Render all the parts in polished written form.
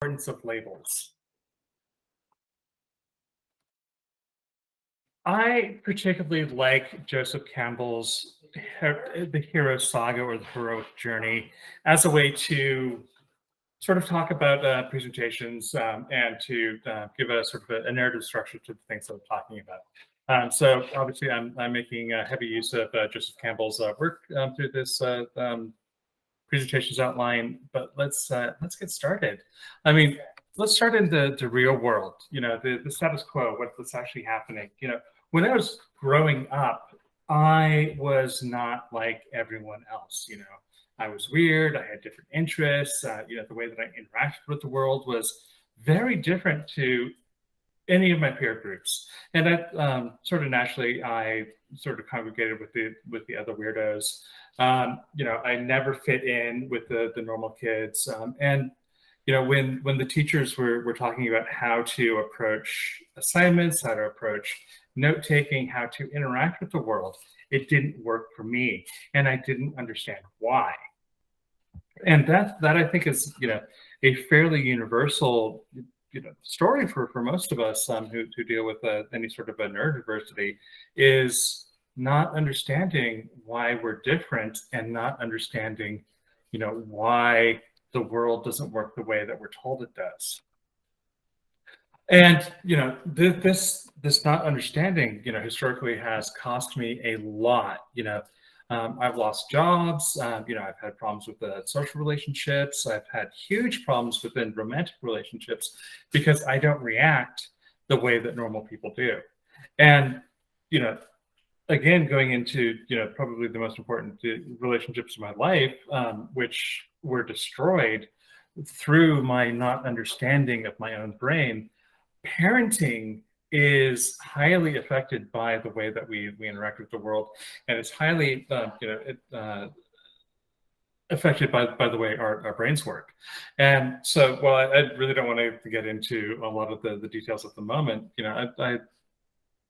Importance of labels. I particularly like Joseph Campbell's The Hero Saga or the Heroic Journey as a way to sort of talk about presentations and to give a sort of a narrative structure to the things that I'm talking about. So obviously, I'm making heavy use of Joseph Campbell's work through this presentations outline, but let's get started. I mean, let's start in the real world. The status quo, what's actually happening. When I was growing up, I was not like everyone else. I was weird. I had different interests. The way that I interacted with the world was very different to any of my peer groups, and that sort of naturally, I sort of congregated with the other weirdos. I never fit in with the normal kids, and when the teachers were talking about how to approach assignments, how to approach note taking, how to interact with the world, it didn't work for me, and I didn't understand why. And that I think is a fairly universal story for most of us who deal with any sort of a neurodiversity, is not understanding why we're different and not understanding why the world doesn't work the way that we're told it does. And this not understanding historically has cost me a lot. I've lost jobs. I've had problems with social relationships. I've had huge problems within romantic relationships because I don't react the way that normal people do. And again, going into probably the most important relationships in my life, which were destroyed through my not understanding of my own brain. Parenting is highly affected by the way that we interact with the world, and it's highly affected by the way our brains work. And so, well, I really don't want to get into a lot of the details at the moment. I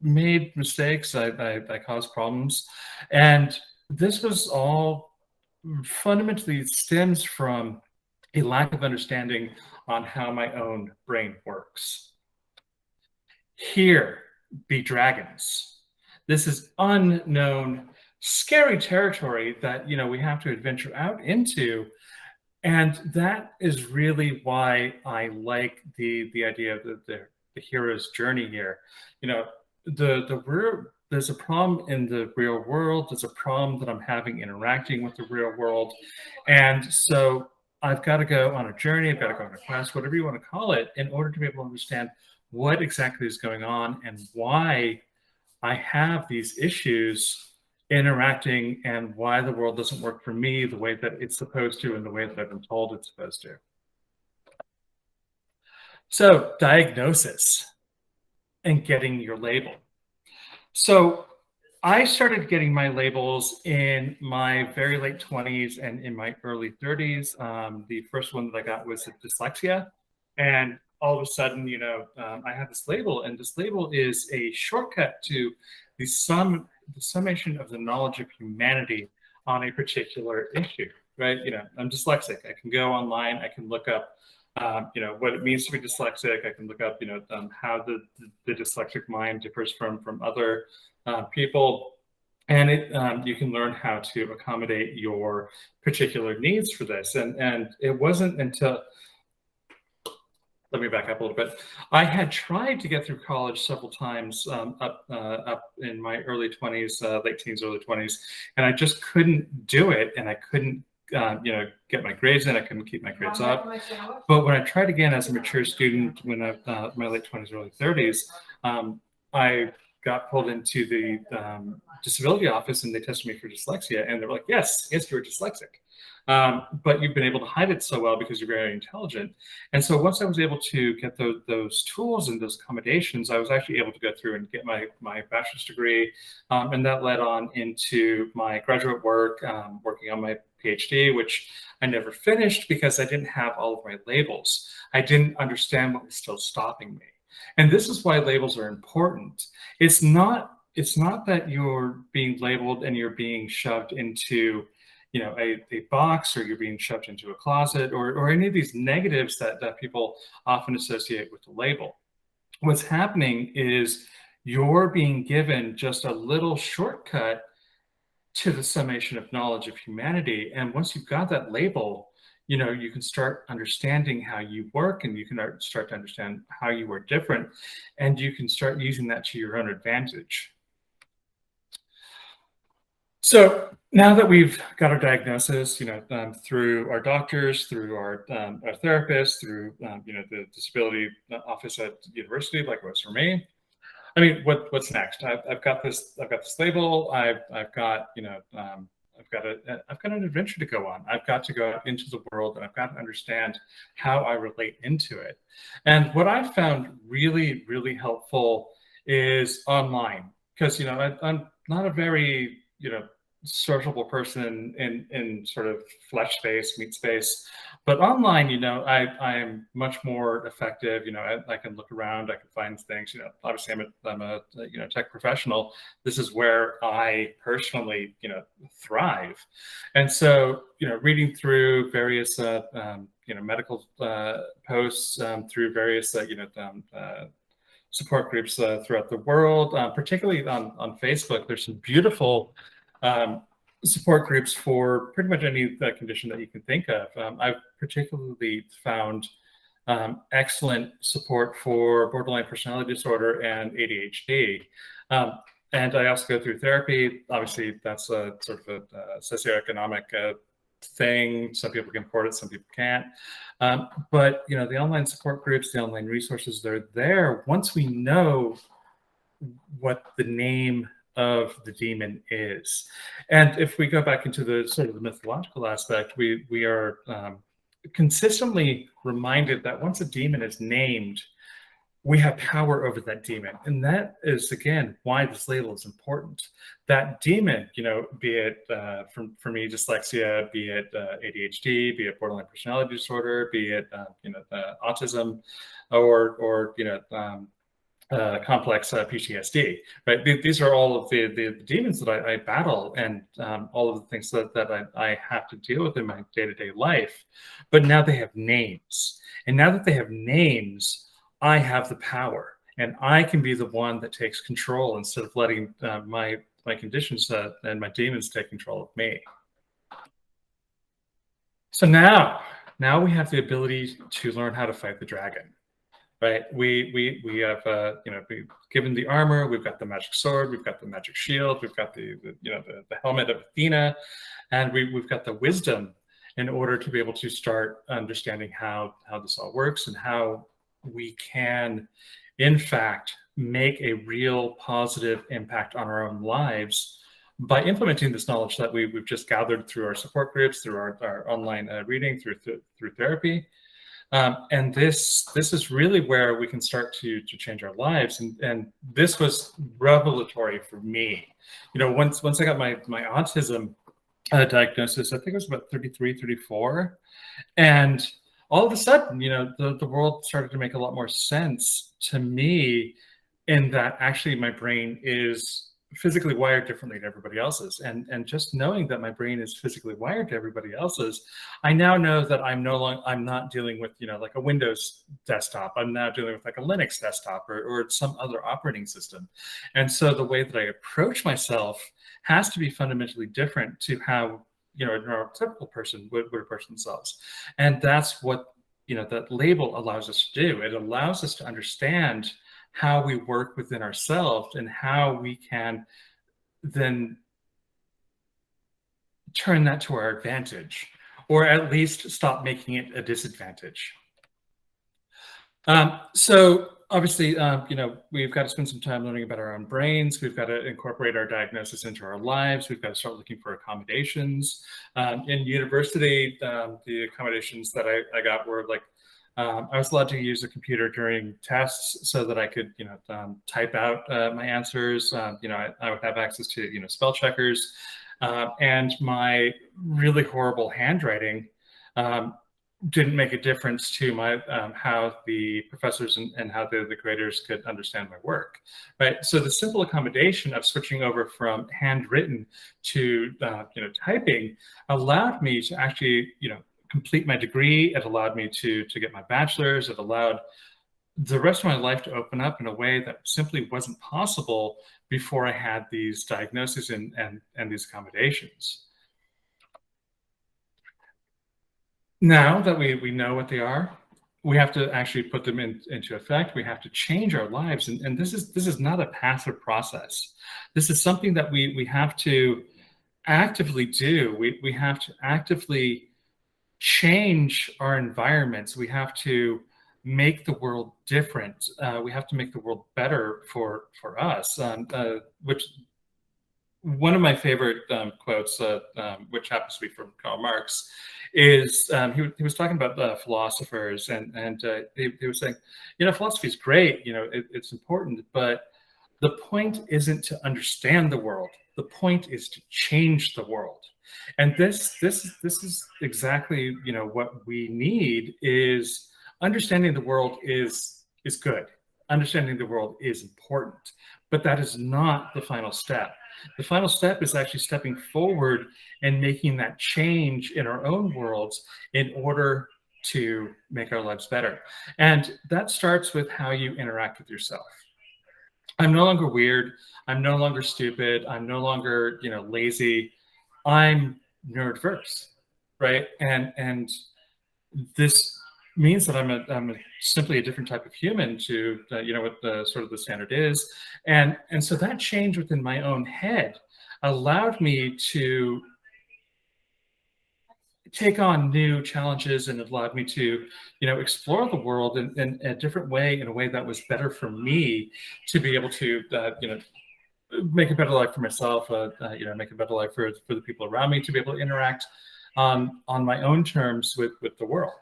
made mistakes. I caused problems, and this was all fundamentally stems from a lack of understanding on how my own brain works. Here be dragons. This is unknown, scary territory that we have to adventure out into, and that is really why I like the idea of the hero's journey here. There's a problem in the real world. There's a problem that I'm having interacting with the real world, and so I've got to go on a journey. I've got to go on a quest, whatever you want to call it, in order to be able to understand what exactly is going on and why I have these issues interacting and why the world doesn't work for me the way that it's supposed to and the way that I've been told it's supposed to. So, diagnosis and getting your label. So I started getting my labels in my very late 20s and in my early 30s. The first one that I got was dyslexia. And all of a sudden, I had this label, and this label is a shortcut to the summation of the knowledge of humanity on a particular issue, right? I'm dyslexic. I can go online. I can look up, what it means to be dyslexic. I can look up, how the dyslexic mind differs from other people. And you can learn how to accommodate your particular needs for this. And it wasn't until, let me back up a little bit. I had tried to get through college several times up in my early 20s, late teens, early 20s, and I just couldn't do it. And I couldn't, get my grades in. I couldn't keep my grades up. But when I tried again as a mature student, when I my late 20s, early 30s, I got pulled into the disability office, and they tested me for dyslexia, and they were like, yes, you're dyslexic. But you've been able to hide it so well because you're very intelligent. And so once I was able to get those tools and those accommodations, I was actually able to go through and get my bachelor's degree. And that led on into my graduate work, working on my PhD, which I never finished because I didn't have all of my labels. I didn't understand what was still stopping me. And this is why labels are important. It's not that you're being labeled and you're being shoved into a box, or you're being shoved into a closet, or any of these negatives that people often associate with the label. What's happening is you're being given just a little shortcut to the summation of knowledge of humanity. And once you've got that label, you can start understanding how you work, and you can start to understand how you are different, and you can start using that to your own advantage. So now that we've got our diagnosis, through our doctors, through our therapists, through the disability office at the university, like it was for me. I mean, what's next? I've got this label. I've got I've got an adventure to go on. I've got to go out into the world, and I've got to understand how I relate into it. And what I found really, really helpful is online, because I'm not a very sociable person in sort of flesh space, meat space. But online, I am much more effective. I can look around, I can find things. Obviously, I'm a tech professional. This is where I personally thrive. And so reading through various medical posts, through various support groups throughout the world, particularly on Facebook. There's some beautiful support groups for pretty much any condition that you can think of. I've particularly found excellent support for borderline personality disorder and ADHD. And I also go through therapy. Obviously, that's a sort of a socioeconomic thing. Some people can afford it, some people can't. But the online support groups, the online resources, they're there once we know what the name of the demon is. And if we go back into the sort of the mythological aspect, we are consistently reminded that once a demon is named, we have power over that demon. And that is, again, why this label is important. That demon, be it for me, dyslexia, be it ADHD, be it borderline personality disorder, be it autism, or complex PTSD, right? These are all of the demons that I battle, and all of the things that I have to deal with in my day-to-day life. But now they have names. And now that they have names, I have the power, and I can be the one that takes control instead of letting my conditions and my demons take control of me. So now we have the ability to learn how to fight the dragon. Right, we have we've given the armor, we've got the magic sword, we've got the magic shield, we've got the helmet of Athena, and we've got the wisdom in order to be able to start understanding how this all works, and how we can, in fact, make a real positive impact on our own lives by implementing this knowledge that we've just gathered through our support groups, through our online reading, through therapy. And this is really where we can start to change our lives. And this was revelatory for me. Once I got my autism diagnosis, I think it was about 33, 34. And all of a sudden, the world started to make a lot more sense to me, in that actually my brain is physically wired differently to everybody else's. And just knowing that my brain is physically wired to everybody else's, I now know that I'm not dealing with, like a Windows desktop. I'm now dealing with like a Linux desktop, or some other operating system. And so the way that I approach myself has to be fundamentally different to how, a neurotypical person would approach themselves. And that's what, that label allows us to do. It allows us to understand how we work within ourselves, and how we can then turn that to our advantage, or at least stop making it a disadvantage. So obviously, we've got to spend some time learning about our own brains. We've got to incorporate our diagnosis into our lives. We've got to start looking for accommodations. In university, the accommodations that I got were like, I was allowed to use a computer during tests so that I could, type out my answers. I would have access to, spell checkers, and my really horrible handwriting didn't make a difference to my how the professors and how the graders could understand my work, right? So the simple accommodation of switching over from handwritten to typing allowed me to actually complete my degree. It allowed me to get my bachelor's. It allowed the rest of my life to open up in a way that simply wasn't possible before I had these diagnoses and these accommodations. Now that we know what they are, we have to actually put them into effect. We have to change our lives, and this is not a passive process. This is something that we have to actively do. We have to actively change our environments. We have to make the world different. We have to make the world better for us. Which one of my favorite quotes, which happens to be from Karl Marx, is he was talking about philosophers, and he was saying, philosophy is great, it's important, but the point isn't to understand the world. The point is to change the world. And this is exactly what we need. Is understanding the world is good. Understanding the world is important, but that is not the final step. The final step is actually stepping forward and making that change in our own worlds in order to make our lives better. And that starts with how you interact with yourself. I'm no longer weird. I'm no longer stupid. I'm no longer, lazy. I'm neurodiverse, right? And this means that simply a different type of human to what the sort of the standard is, and so that change within my own head allowed me to take on new challenges, and it allowed me to explore the world in a different way, in a way that was better for me, to be able to make a better life for myself, make a better life for the people around me, to be able to interact on my own terms with the world.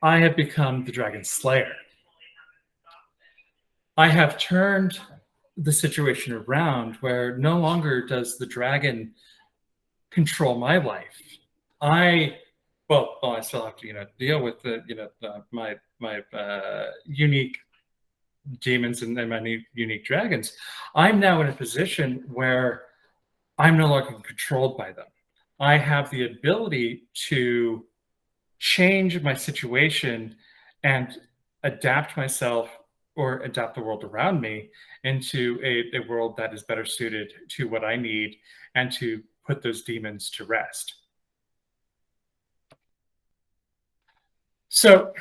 I have become the dragon slayer. I have turned the situation around where no longer does the dragon control my life. I I still have to deal with my unique demons and my unique dragons. I'm now in a position where I'm no longer controlled by them. I have the ability to change my situation and adapt myself, or adapt the world around me into a world that is better suited to what I need, and to put those demons to rest. So,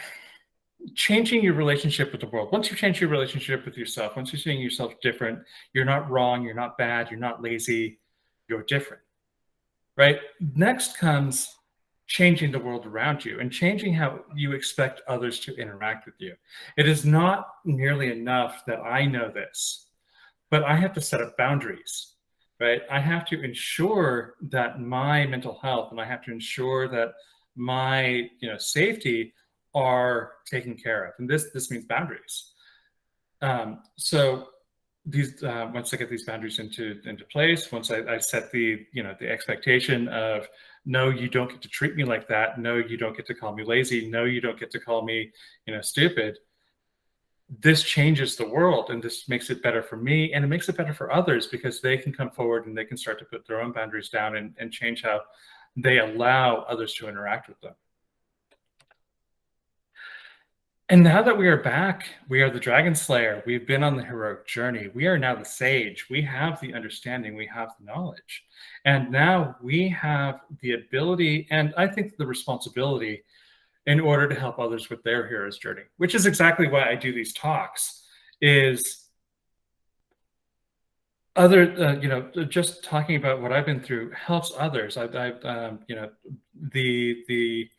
changing your relationship with the world. Once you change your relationship with yourself, once you're seeing yourself different, you're not wrong, you're not bad, you're not lazy, you're different, right? Next comes changing the world around you and changing how you expect others to interact with you. It is not nearly enough that I know this, but I have to set up boundaries, right? I have to ensure that my mental health, and I have to ensure that my safety are taken care of, and this means boundaries. So these once I get these boundaries into place, once I set the expectation of, no, you don't get to treat me like that. No, you don't get to call me lazy. No, you don't get to call me stupid. This changes the world, and this makes it better for me, and it makes it better for others, because they can come forward and they can start to put their own boundaries down, and change how they allow others to interact with them. And now that we are back, we are the Dragon Slayer. We've been on the heroic journey. We are now the sage. We have the understanding. We have the knowledge. And now we have the ability, and I think the responsibility, in order to help others with their hero's journey, which is exactly why I do these talks, is just talking about what I've been through helps others. The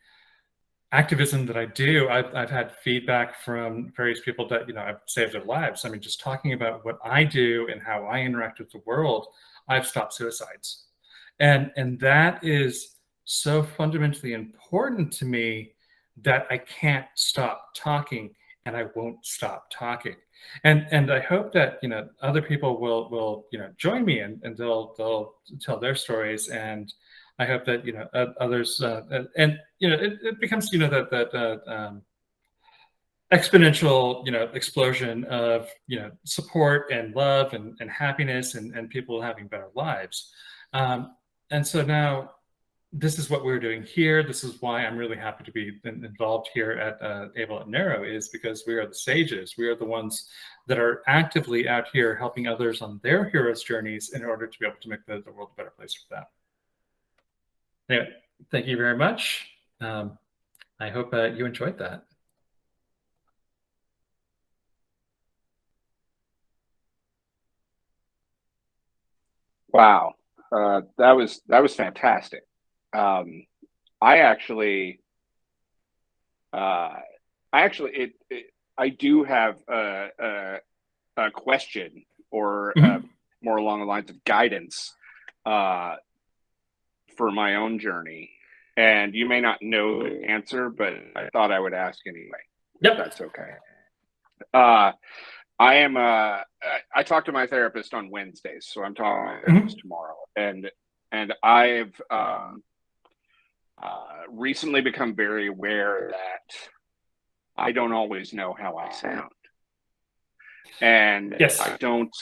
activism that I do, I've had feedback from various people that I've saved their lives. I mean, just talking about what I do and how I interact with the world, I've stopped suicides, and that is so fundamentally important to me that I can't stop talking, and I won't stop talking. And I hope that other people will join me, and they'll tell their stories, and I hope that, others, and, it becomes, that exponential, explosion of, support and love and happiness and people having better lives. Um, and so now this is what we're doing here. This is why I'm really happy to be involved here at Able Nuro, is because we are the sages. We are the ones that are actively out here helping others on their hero's journeys in order to be able to make the world a better place for them. Anyway, thank you very much. I hope you enjoyed that. Wow, that was fantastic. I actually, uh, I do have a question, or Mhm. more along the lines of guidance, uh, for my own journey. And you may not know the answer, but I thought I would ask anyway, if Yep. that's okay. Uh, I am I talk to my therapist on Wednesdays, so I'm talking to my Mhm. therapist tomorrow, and I've recently become very aware that I don't always know how I sound, and Yes. I don't,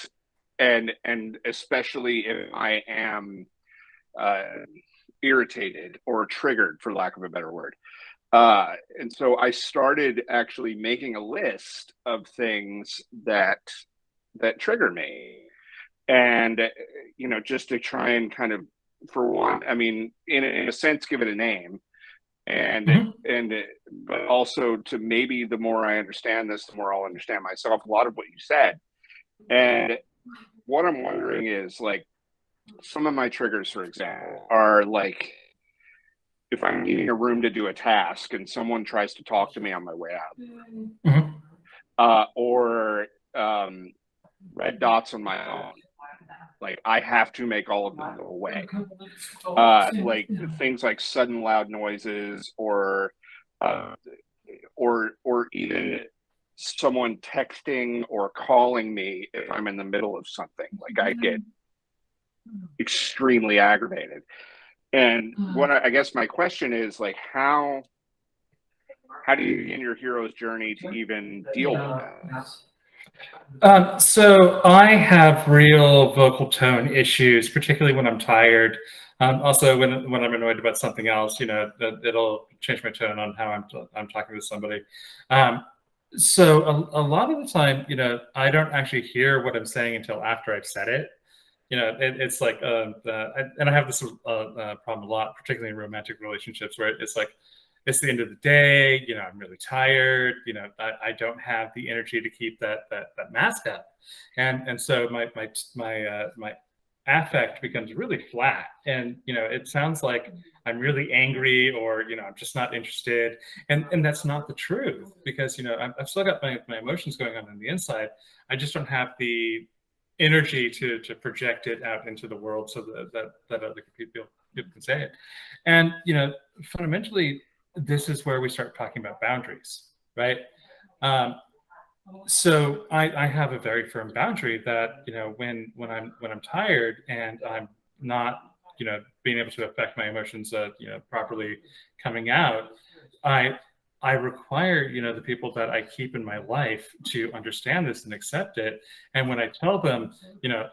and especially if I am uh, irritated or triggered, for lack of a better word. And so I started actually making a list of things that trigger me, and just to try and kind of, for one, I mean, in a sense, give it a name, and Mhm. and but also, to maybe, the more I understand this, the more I'll understand myself. A lot of what you said, and what I'm wondering is, like, some of my triggers, for example, are like, if I'm needing a room to do a task and someone tries to talk to me on my way out, Mhm. or red dots on my phone. Like, I have to make all of them go away. Like, things like sudden loud noises, uh, or even someone texting or calling me if I'm in the middle of something. Like, I get extremely aggravated. And I guess my question is, like, how do you begin your hero's journey to even deal with that? So I have real vocal tone issues, particularly when I'm tired. Also, when I'm annoyed about something else, it'll change my tone on how I'm talking to somebody. Um, so a lot of the time, I don't actually hear what I'm saying until after I've said it. It's like, and I have this problem a lot, particularly in romantic relationships, where it's like, it's the end of the day. I'm really tired. I don't have the energy to keep that mask up, and so my affect becomes really flat, and it sounds like I'm really angry, or I'm just not interested, and that's not the truth, because I've still got my emotions going on the inside. I just don't have the energy to project it out into the world, so that other people can say it. And fundamentally, this is where we start talking about boundaries, right? um, so I have a very firm boundary that when I'm tired and I'm not being able to affect my emotions properly coming out, I I require the people that I keep in my life to understand this and accept it. And when I tell them,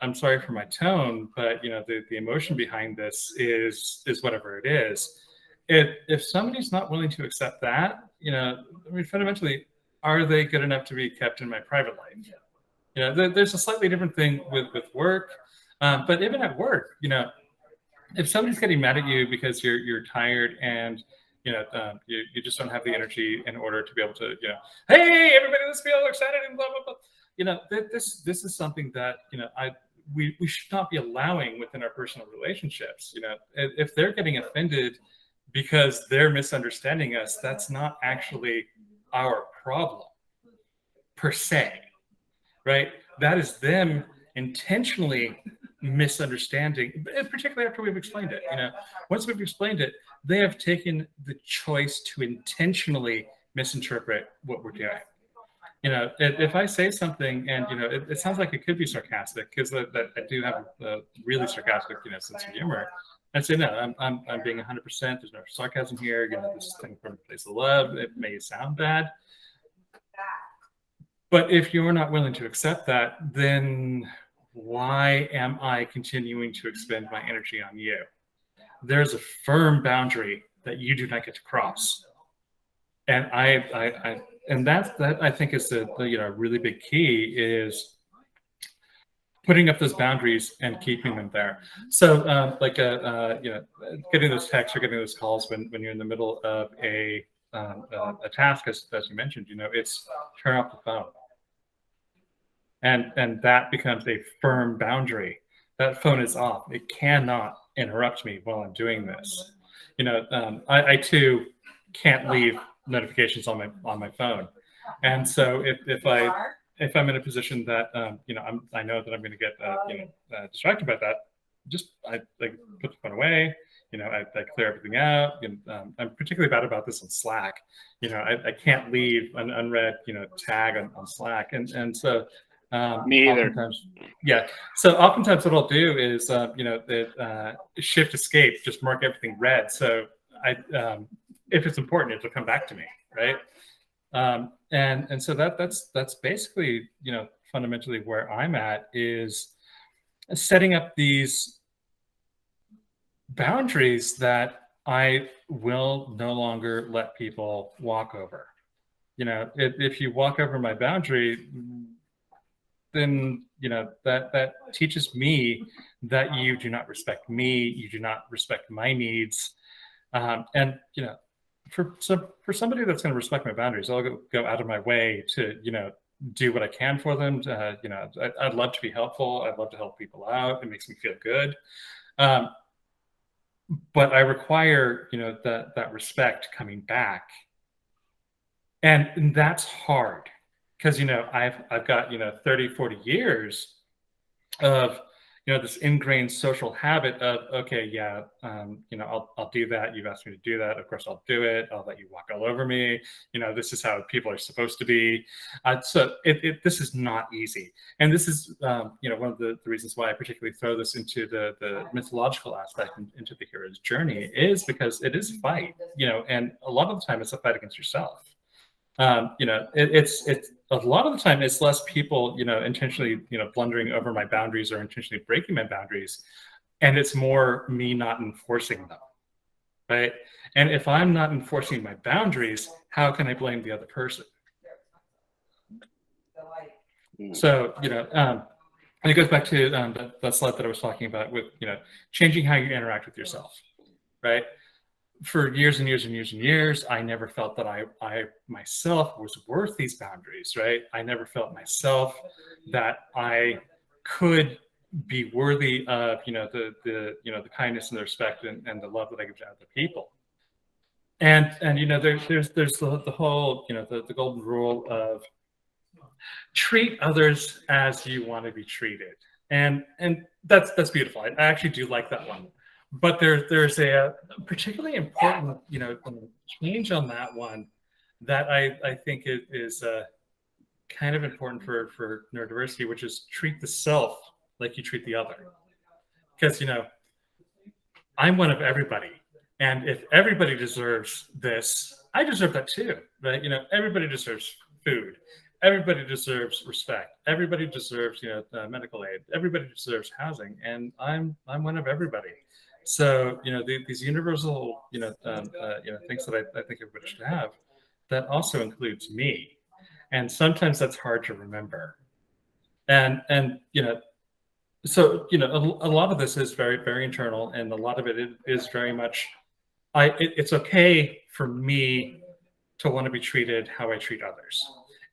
I'm sorry for my tone, but the emotion behind this is whatever it is. If somebody's not willing to accept that, I mean, fundamentally, are they good enough to be kept in my private life? There's a slightly different thing with work, but even at work, if somebody's getting mad at you because you're tired, and you just don't have the energy in order to be able to, hey everybody, let's be all excited and blah blah blah. This is something that we should not be allowing within our personal relationships. If they're getting offended because they're misunderstanding us, that's not actually our problem per se, right? That is them intentionally misunderstanding, particularly after we've explained it. Once we've explained it, they have taken the choice to intentionally misinterpret what we're doing. If I say something and it sounds like it could be sarcastic, because that I do have a really sarcastic sense of humor. and say, no, I'm being 100%. There's no sarcasm here. This is coming from a place of love. It may sound bad, but if you're not willing to accept that, then why am I continuing to expend my energy on you? There's a firm boundary that you do not get to cross, and that I think is the really big key is putting up those boundaries and keeping them there. So getting those texts or getting those calls when you're in the middle of a task, as you mentioned, it's turn off the phone, and that becomes a firm boundary. That phone is off. It cannot interrupt me while I'm doing this. I too can't leave notifications on my phone, and so if I'm in a position that I know that I'm going to get distracted by that, I put the phone away. I clear everything out. I'm particularly bad about this on Slack. I can't leave an unread tag on Slack, and so me either. Yeah. So oftentimes what I'll do is shift escape, just mark everything red. So if it's important, it'll come back to me, right? And so that's basically fundamentally where I'm at, is setting up these boundaries that I will no longer let people walk over. If you walk over my boundary, then that teaches me that you do not respect me, you do not respect my needs, and for somebody that's going to respect my boundaries, I'll go out of my way to do what I can for them. I'd love to be helpful. I'd love to help people out. It makes me feel good, but I require that respect coming back, and that's hard. Because I've got 30, 40 years of this ingrained social habit of, okay, yeah, I'll do that. You've asked me to do that. Of course, I'll do it. I'll let you walk all over me. This is how people are supposed to be. So this is not easy, and this is one of the reasons why I particularly throw this into the mythological aspect, into the hero's journey, is because it is a fight. And a lot of the time it's a fight against yourself. It's a lot of the time it's less people intentionally blundering over my boundaries or intentionally breaking my boundaries, and it's more me not enforcing them, right? And if I'm not enforcing my boundaries, how can I blame the other person? So and it goes back to that slide that I was talking about with changing how you interact with yourself, right? For years and years and years and years, I never felt that I myself was worth these boundaries, right? I never felt myself that I could be worthy of the kindness and the respect and the love that I give to other people. And there's the whole the golden rule of treat others as you want to be treated, and that's beautiful. I actually do like that one. But there's a particularly important, change on that one that I think is kind of important for neurodiversity, which is treat the self like you treat the other. Because I'm one of everybody, and if everybody deserves this, I deserve that too, right? Everybody deserves food. Everybody deserves respect. Everybody deserves medical aid. Everybody deserves housing, and I'm one of everybody. So these universal things that I think everybody should have, that also includes me, and sometimes that's hard to remember. And so a lot of this is very, very internal, and a lot of it is very much it's okay for me to want to be treated how I treat others.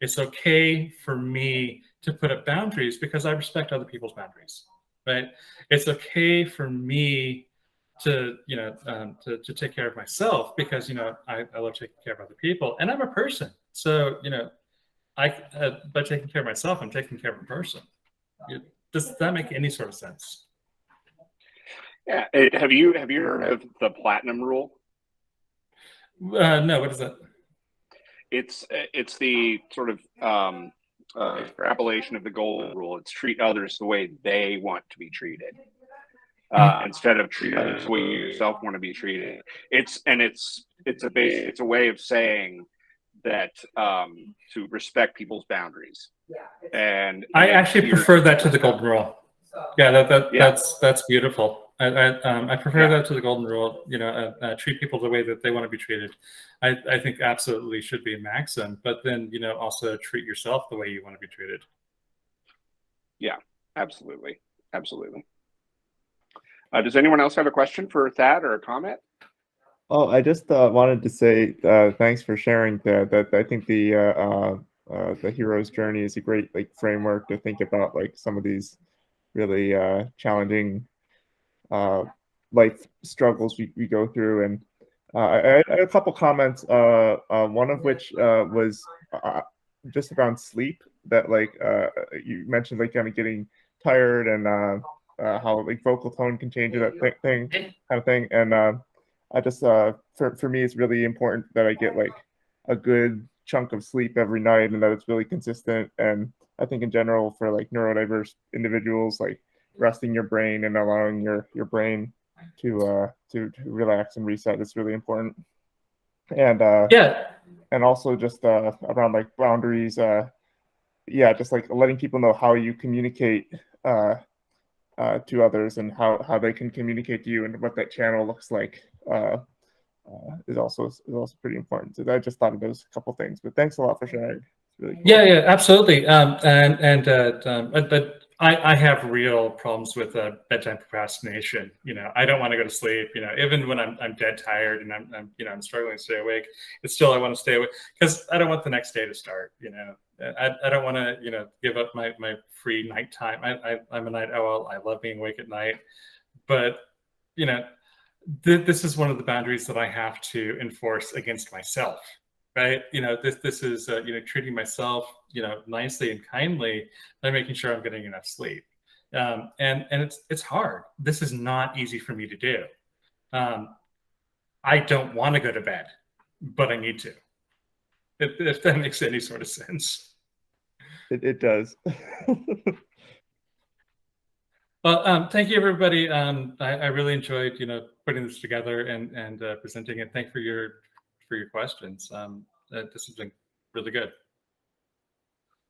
It's okay for me to put up boundaries because I respect other people's boundaries, right? It's okay for me to to take care of myself because I love taking care of other people, and I'm a person. So I by taking care of myself, I'm taking care of a person. Does that make any sort of sense? Yeah. Have you heard of the platinum rule? No. What is that? It's the sort of extrapolation of the golden rule. It's treat others the way they want to be treated. instead of treat others the way you yourself want to be treated. It's a way of saying that to respect people's boundaries. And I actually prefer that to the golden rule. Yeah, that's beautiful. I prefer that to the golden rule. You know, treat people the way that they want to be treated. I think absolutely should be a maxim, but then, you know, also treat yourself the way you want to be treated. Yeah, absolutely, absolutely. Does anyone else have a question for Thad or a comment? Oh, I just wanted to say thanks for sharing that. I think the hero's journey is a great like framework to think about like some of these really challenging life struggles we go through. And I had a couple comments. One of which was just around sleep. That like you mentioned like kind of getting tired and how like vocal tone can change that thing kind of thing. And I just for me it's really important that I get like a good chunk of sleep every night and that it's really consistent. And I think in general for like neurodiverse individuals, like resting your brain and allowing your brain to relax and reset is really important. And and also just around like boundaries, just like letting people know how you communicate to others and how they can communicate to you and what that channel looks like is also pretty important. So I just thought of those couple things. But thanks a lot for sharing. It's really cool. Yeah, absolutely. But I have real problems with bedtime procrastination. You know, I don't want to go to sleep. You know, even when I'm dead tired and I'm struggling to stay awake, it's still I want to stay awake because I don't want the next day to start. You know, I don't want to give up my free nighttime. I'm a night owl. I love being awake at night, but this is one of the boundaries that I have to enforce against myself. Right. This is, treating myself, nicely and kindly by making sure I'm getting enough sleep. And it's hard. This is not easy for me to do. I don't want to go to bed, but I need to, if that makes any sort of sense. It does. Well, thank you, everybody. I really enjoyed, putting this together and presenting it. Thank you for your questions. This has been really good.